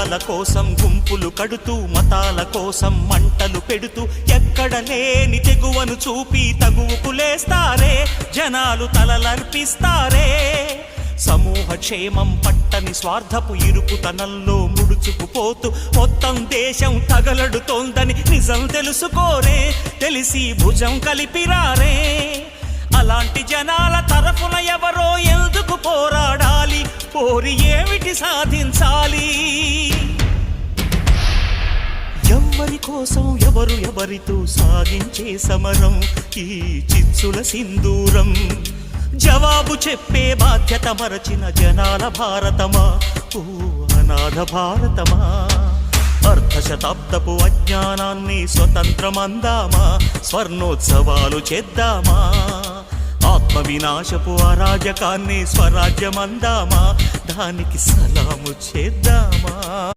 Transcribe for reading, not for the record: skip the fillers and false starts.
కులాల కోసం గుంపులు కడుతూ మతాల కోసం మంటలు పెడుతూ ఎక్కడ లేని తెగువను చూపి తగువుకు లేస్తారే జనాలు తలలర్పిస్తారే సమూహ క్షేమం పట్టని స్వార్థపు ఇరుకుతనంలో ముడుచుకుపోతూ మొత్తం దేశం తగలడుతోందని నిజం తెలుసుకోరే తెలిసి భుజం కలిపిరారే అలాంటి జనాల తరఫున ఎవరో ఎందుకు పోరాడాలి పోరి ఏమిటి సాధించాలి ఎవరి కోసం ఎవరు ఎవరితో సాగించే సమరం ఈ చిచ్చుల సింధూరం జవాబు చెప్పే బాధ్యత మరచిన జనాల భారతమా ఓ అనాథ భారతమా అర్ధశతాబ్దపు అజ్ఞానాన్ని స్వతంత్రమందామా స్వర్ణోత్సవాలు చేద్దామా ఆత్మ వినాశపు అరాజకాన్ని స్వరాజ్యమందామా దానికి సలాము చేద్దామా